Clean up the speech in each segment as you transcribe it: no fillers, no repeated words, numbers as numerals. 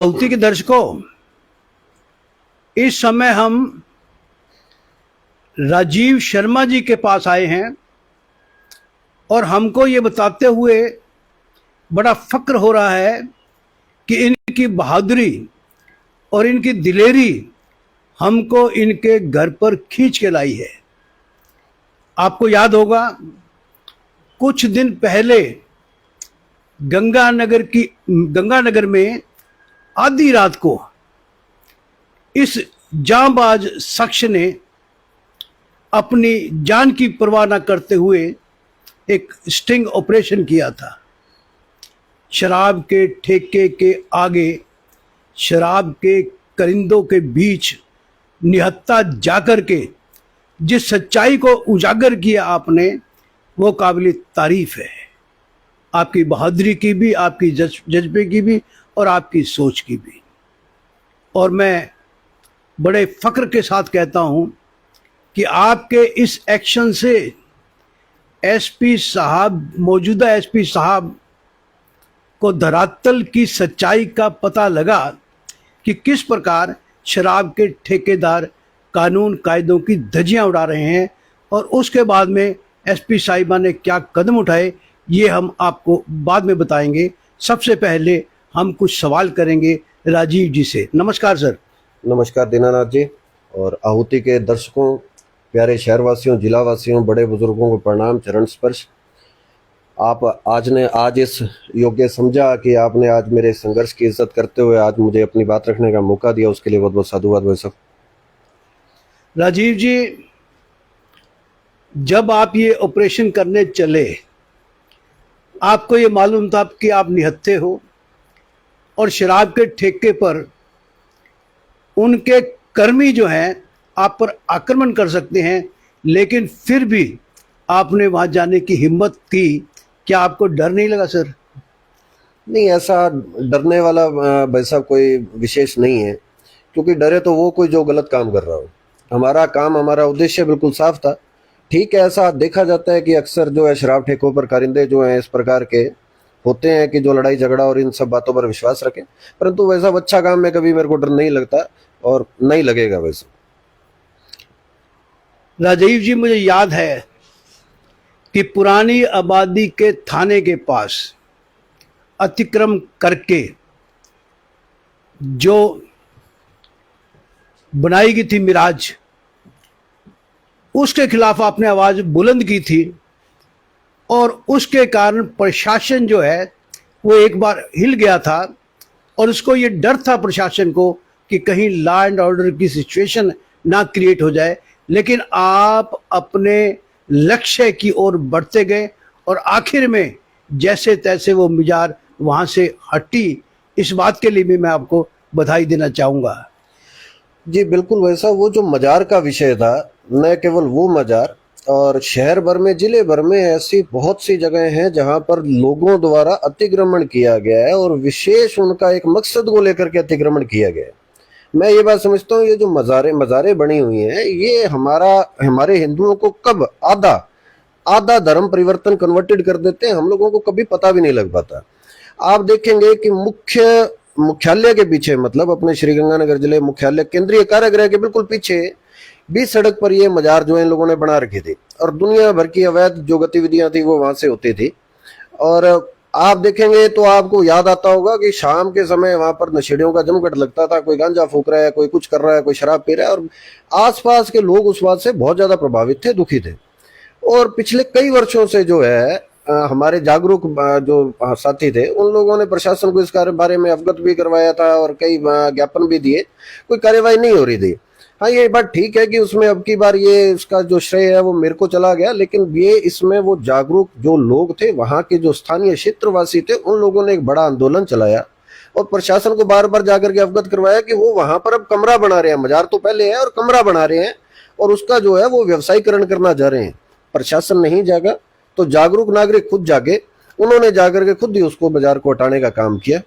भक्ति के दर्शकों, इस समय हम राजीव शर्मा जी के पास आए हैं और हमको ये बताते हुए बड़ा फक्र हो रहा है कि इनकी बहादुरी और इनकी दिलेरी हमको इनके घर पर खींच के लाई है। आपको याद होगा, कुछ दिन पहले गंगानगर में आधी रात को इस जांबाज शख्स ने अपनी जान की परवाह न करते हुए एक स्टिंग ऑपरेशन किया था। शराब के ठेके के आगे, शराब के करिंदों के बीच निहत्था जाकर के जिस सच्चाई को उजागर किया आपने, वो काबिल तारीफ है। आपकी बहादुरी की भी, आपकी जज्बे की भी और आपकी सोच की भी। और मैं बड़े फक्र के साथ कहता हूं कि आपके इस एक्शन से एसपी साहब, मौजूदा एसपी साहब को धरातल की सच्चाई का पता लगा कि किस प्रकार शराब के ठेकेदार कानून कायदों की धज्जियां उड़ा रहे हैं, और उसके बाद में एसपी साहिबा ने क्या कदम उठाए, ये हम आपको बाद में बताएंगे। सबसे पहले हम कुछ सवाल करेंगे राजीव जी से। नमस्कार सर। नमस्कार दीनानाथ जी, और आहुति के दर्शकों, प्यारे शहरवासियों, जिलावासियों, बड़े बुजुर्गों को प्रणाम, चरण स्पर्श। आप आज इस योग्य समझा कि आपने आज मेरे संघर्ष की इज्जत करते हुए आज मुझे अपनी बात रखने का मौका दिया, उसके लिए बहुत बहुत साधुवाद भाई साहब। राजीव जी, जब आप ये ऑपरेशन करने चले, आपको ये मालूम था कि आप निहत्थे हो और शराब के ठेके पर उनके कर्मी जो हैं आप पर आक्रमण कर सकते हैं, लेकिन फिर भी आपने वहां जाने की हिम्मत की। क्या आपको डर नहीं लगा सर? नहीं, ऐसा डरने वाला भाई साहब कोई विशेष नहीं है, क्योंकि डरे तो वो कोई जो गलत काम कर रहा हो। हमारा काम, हमारा उद्देश्य बिल्कुल साफ था। ठीक है, ऐसा देखा जाता है कि अक्सर जो है शराब ठेकों पर कारिंदे जो हैं इस प्रकार के होते हैं कि जो लड़ाई झगड़ा और इन सब बातों पर विश्वास रखें, परंतु वैसा अच्छा काम में कभी मेरे को डर नहीं लगता और नहीं लगेगा। वैसे राजीव जी, मुझे याद है कि पुरानी आबादी के थाने के पास अतिक्रम करके जो बनाई गई थी मिराज, उसके खिलाफ आपने आवाज बुलंद की थी, और उसके कारण प्रशासन जो है वो एक बार हिल गया था, और उसको ये डर था प्रशासन को कि कहीं लॉ एंड ऑर्डर की सिचुएशन ना क्रिएट हो जाए। लेकिन आप अपने लक्ष्य की ओर बढ़ते गए और आखिर में जैसे तैसे वो मिजार वहां से हटी। इस बात के लिए भी मैं आपको बधाई देना चाहूँगा। जी बिल्कुल, वैसा वो जो मजार का विषय था, न केवल वो मजार, और शहर भर में, जिले भर में ऐसी बहुत सी जगह हैं जहां पर लोगों द्वारा अतिक्रमण किया गया है और विशेष उनका एक मकसद को लेकर के अतिक्रमण किया गया है। मैं ये बात समझता हूँ, ये जो मजारें बनी हुई हैं, ये हमारे हिंदुओं को कब आधा धर्म परिवर्तन कन्वर्टेड कर देते हैं, हम लोगों को कभी पता भी नहीं लग पाता। आप देखेंगे कि मुख्यालय के पीछे, मतलब अपने श्री गंगानगर जिले मुख्यालय केंद्रीय कारागृह के बिल्कुल पीछे बीच सड़क पर ये मजार जो इन लोगों ने बना रखी थी, और दुनिया भर की अवैध जो गतिविधियां थी वो वहां से होती थी। और आप देखेंगे तो आपको याद आता होगा कि शाम के समय वहां पर नशेड़ियों का जमघट लगता था। कोई गांजा फूक रहा है, कोई कुछ कर रहा है, कोई शराब पी रहा है, और आसपास के लोग उस बात से बहुत ज्यादा प्रभावित थे, दुखी थे। और पिछले कई वर्षों से जो है हमारे जागरूक जो साथी थे, उन लोगों ने प्रशासन को इस बारे में अवगत भी करवाया था और कई ज्ञापन भी दिए, कोई कार्यवाही नहीं हो रही थी। हाँ, ये बात ठीक है कि उसमें अब की बार ये उसका जो श्रेय है वो मेरे को चला गया, लेकिन ये इसमें वो जागरूक जो लोग थे, वहां के जो स्थानीय क्षेत्रवासी थे, उन लोगों ने एक बड़ा आंदोलन चलाया और प्रशासन को बार बार जाकर के अवगत करवाया कि वो वहां पर अब कमरा बना रहे हैं। मजार तो पहले है और कमरा बना रहे हैं, और उसका जो है वो व्यवसायीकरण करना चाह रहे हैं। प्रशासन नहीं जागा तो जागरूक नागरिक खुद जागे, उन्होंने जाकर के खुद ही उसको बाजार को हटाने का काम किया,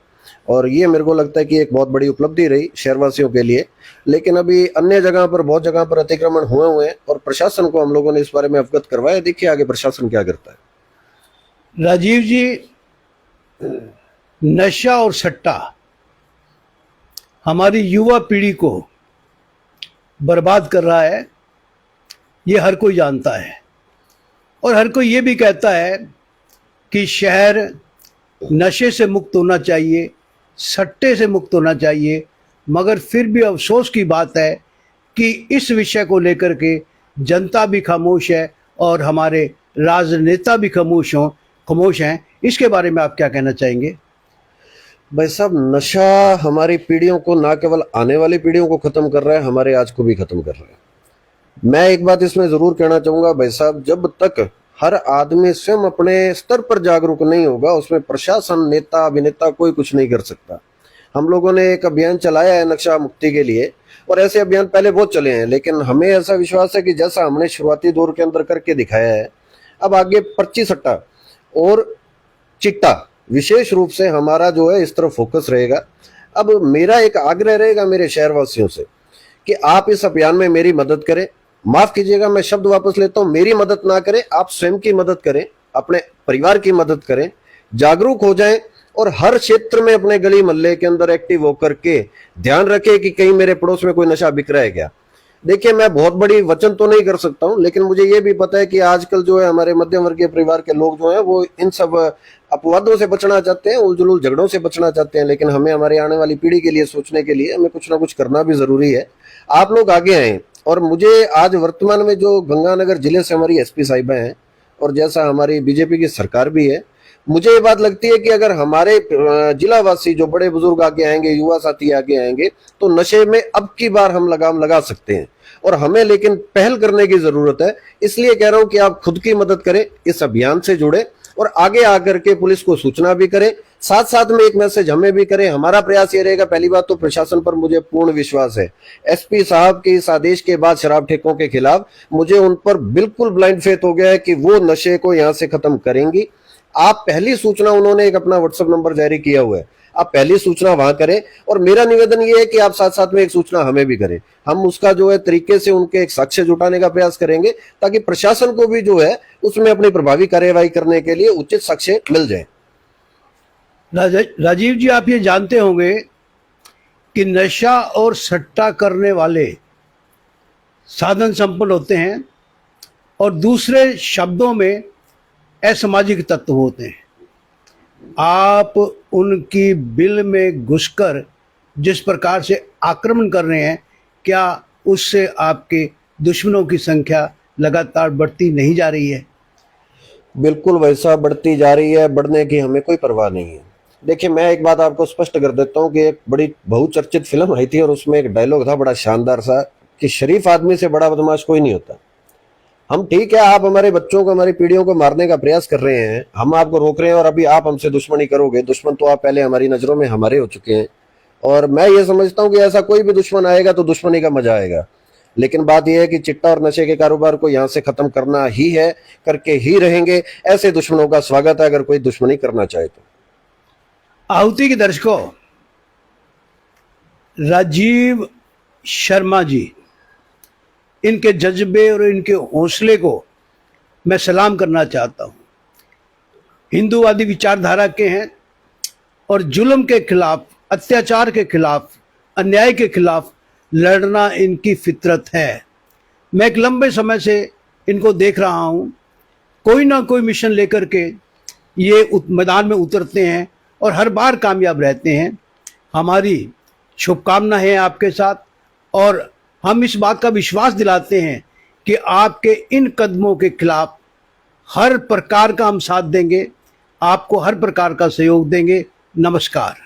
और ये मेरे को लगता है कि एक बहुत बड़ी उपलब्धि रही शहरवासियों के लिए। लेकिन अभी अन्य जगह पर, बहुत जगह पर अतिक्रमण हुए हैं और प्रशासन को हम लोगों ने इस बारे में अवगत करवाया। देखिए आगे प्रशासन क्या करता है। राजीव जी, नशा और सट्टा हमारी युवा पीढ़ी को बर्बाद कर रहा है, ये हर कोई जानता है। और हर कोई ये भी कहता है कि शहर नशे से मुक्त होना चाहिए, सट्टे से मुक्त होना चाहिए, मगर फिर भी अफसोस की बात है कि इस विषय को लेकर के जनता भी खामोश है और हमारे राजनेता भी खामोश हैं। इसके बारे में आप क्या कहना चाहेंगे? भाई साहब, नशा हमारी पीढ़ियों को, ना केवल आने वाली पीढ़ियों को खत्म कर रहा है, हमारे आज को भी खत्म कर रहा है। मैं एक बात इसमें जरूर कहना चाहूंगा भाई साहब, जब तक हर आदमी स्वयं अपने स्तर पर जागरूक नहीं होगा, उसमें प्रशासन, नेता, अभिनेता कोई कुछ नहीं कर सकता। हम लोगों ने एक अभियान चलाया है नशा मुक्ति के लिए, और ऐसे अभियान पहले बहुत चले हैं, लेकिन हमें ऐसा विश्वास है कि जैसा हमने शुरुआती दौर के अंदर करके दिखाया है, अब आगे पर्ची सट्टा और चिट्टा विशेष रूप से हमारा जो है इस तरफ फोकस रहेगा। अब मेरा एक आग्रह रहेगा मेरे शहरवासियों से कि आप इस अभियान में मेरी मदद करें। माफ कीजिएगा, मैं शब्द वापस लेता हूं, मेरी मदद ना करें, आप स्वयं की मदद करें, अपने परिवार की मदद करें, जागरूक हो जाएं और हर क्षेत्र में अपने गली मोहल्ले के अंदर एक्टिव होकर के ध्यान रखें कि कहीं मेरे पड़ोस में कोई नशा बिक रहा है क्या। देखिए, मैं बहुत बड़ी वचन तो नहीं कर सकता हूं, लेकिन मुझे ये भी पता है कि आजकल जो है हमारे मध्यम वर्गीय परिवार के लोग जो हैं वो इन सब अपवादों से बचना चाहते हैं, उलझुल झगड़ों से बचना चाहते हैं, लेकिन हमें हमारी आने वाली पीढ़ी के लिए सोचने के लिए हमें कुछ ना कुछ करना भी जरूरी है। आप लोग आगे आए। और मुझे आज वर्तमान में जो गंगानगर जिले से हमारी एसपी साहिबा हैं और जैसा हमारी बीजेपी की सरकार भी है, मुझे ये बात लगती है कि अगर हमारे जिलावासी जो बड़े बुजुर्ग आगे आएंगे, युवा साथी आगे आएंगे, तो नशे में अब की बार हम लगाम लगा सकते हैं। और हमें लेकिन पहल करने की जरूरत है। इसलिए कह रहा हूं कि आप खुद की मदद करें, इस अभियान से जुड़े और आगे आकर के पुलिस को सूचना भी करें, साथ साथ में एक मैसेज हमें भी करें। हमारा प्रयास ये रहेगा, पहली बात तो प्रशासन पर मुझे पूर्ण विश्वास है। एसपी साहब के इस आदेश के बाद शराब ठेकों के खिलाफ मुझे उन पर बिल्कुल ब्लाइंड फेथ हो गया है कि वो नशे को यहां से खत्म करेंगी। आप पहली सूचना, उन्होंने एक अपना व्हाट्सएप नंबर जारी किया हुआ है, आप पहली सूचना वहां करें। और मेरा निवेदन ये है कि आप साथ साथ में एक सूचना हमें भी करें। हम उसका जो है तरीके से उनके एक साक्ष्य जुटाने का प्रयास करेंगे, ताकि प्रशासन को भी जो है उसमें अपनी प्रभावी कार्यवाही करने के लिए उचित साक्ष्य मिल जाए। राजीव जी, आप ये जानते होंगे कि नशा और सट्टा करने वाले साधन संपन्न होते हैं और दूसरे शब्दों में असामाजिक तत्व होते हैं। आप उनकी बिल में घुसकर जिस प्रकार से आक्रमण कर रहे हैं, क्या उससे आपके दुश्मनों की संख्या लगातार बढ़ती नहीं जा रही है? बिल्कुल वैसा बढ़ती जा रही है, बढ़ने की हमें कोई परवाह नहीं है। देखिए, मैं एक बात आपको स्पष्ट कर देता हूँ कि एक बड़ी बहुचर्चित फिल्म आई थी और उसमें एक डायलॉग था बड़ा शानदार सा कि शरीफ आदमी से बड़ा बदमाश कोई नहीं होता। हम ठीक है, आप हमारे बच्चों को, हमारी पीढ़ियों को मारने का प्रयास कर रहे हैं, हम आपको रोक रहे हैं और अभी आप हमसे दुश्मनी करोगे। दुश्मन तो आप पहले हमारी नजरों में हमारे हो चुके हैं और मैं ये समझता हूं कि ऐसा कोई भी दुश्मन आएगा तो दुश्मनी का मजा आएगा। लेकिन बात यह है कि चिट्टा और नशे के कारोबार को यहां से खत्म करना ही है, करके ही रहेंगे। ऐसे दुश्मनों का स्वागत है अगर कोई दुश्मनी करना चाहे तो। आहुति के दर्शकों, राजीव शर्मा जी, इनके जज्बे और इनके हौसले को मैं सलाम करना चाहता हूं। हिंदूवादी विचारधारा के हैं और जुल्म के खिलाफ, अत्याचार के खिलाफ, अन्याय के खिलाफ लड़ना इनकी फितरत है। मैं एक लंबे समय से इनको देख रहा हूं, कोई ना कोई मिशन लेकर के ये मैदान में उतरते हैं और हर बार कामयाब रहते हैं। हमारी शुभकामना है आपके साथ और हम इस बात का विश्वास दिलाते हैं कि आपके इन कदमों के खिलाफ हर प्रकार का हम साथ देंगे, आपको हर प्रकार का सहयोग देंगे। नमस्कार।